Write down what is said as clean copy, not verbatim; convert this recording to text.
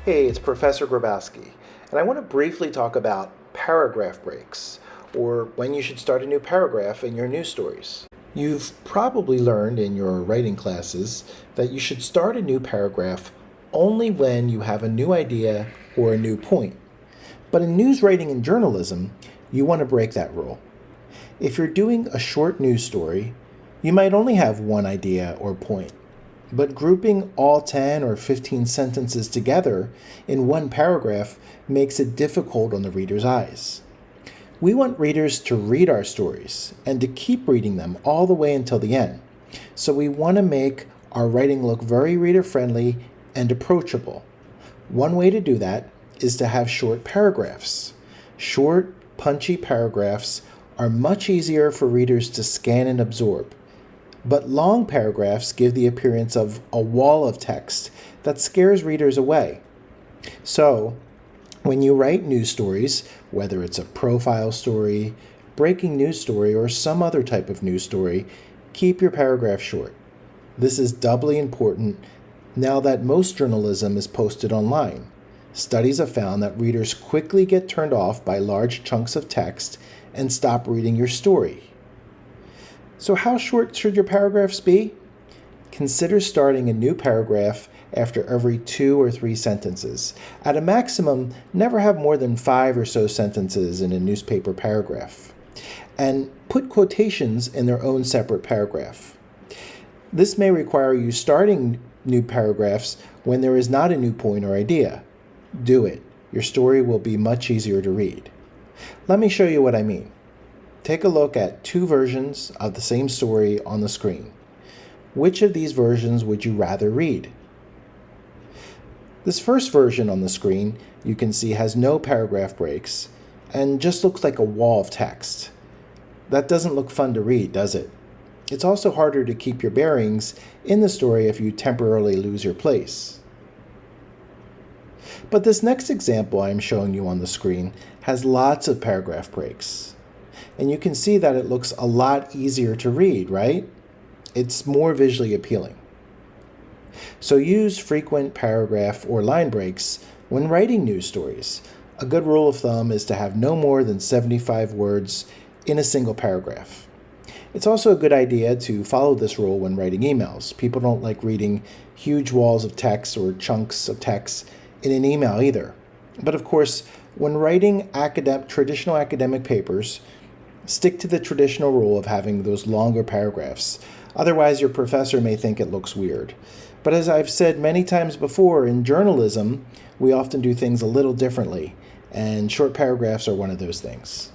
Hey, it's Professor Grabowski, and I want to briefly talk about paragraph breaks, or when you should start a new paragraph in your news stories. You've probably learned in your writing classes that you should start a new paragraph only when you have a new idea or a new point. But in news writing and journalism, you want to break that rule. If you're doing a short news story, you might only have one idea or point. But grouping all 10 or 15 sentences together in one paragraph makes it difficult on the reader's eyes. We want readers to read our stories and to keep reading them all the way until the end. So we want to make our writing look very reader-friendly and approachable. One way to do that is to have short paragraphs. Short, punchy paragraphs are much easier for readers to scan and absorb. But long paragraphs give the appearance of a wall of text that scares readers away. So, when you write news stories, whether it's a profile story, breaking news story, or some other type of news story, keep your paragraph short. This is doubly important now that most journalism is posted online. Studies have found that readers quickly get turned off by large chunks of text and stop reading your story. So how short should your paragraphs be? Consider starting a new paragraph after every 2 or 3 sentences. At a maximum, never have more than 5 or so sentences in a newspaper paragraph. And put quotations in their own separate paragraph. This may require you starting new paragraphs when there is not a new point or idea. Do it. Your story will be much easier to read. Let me show you what I mean. Take a look at 2 versions of the same story on the screen. Which of these versions would you rather read? This first version on the screen you can see has no paragraph breaks and just looks like a wall of text. That doesn't look fun to read, does it? It's also harder to keep your bearings in the story if you temporarily lose your place. But this next example I'm showing you on the screen has lots of paragraph breaks. And you can see that it looks a lot easier to read, right? It's more visually appealing. So use frequent paragraph or line breaks when writing news stories. A good rule of thumb is to have no more than 75 words in a single paragraph. It's also a good idea to follow this rule when writing emails. People don't like reading huge walls of text or chunks of text in an email either. But of course, when writing traditional academic papers, stick to the traditional rule of having those longer paragraphs. Otherwise, your professor may think it looks weird. But as I've said many times before, in journalism, we often do things a little differently, and short paragraphs are one of those things.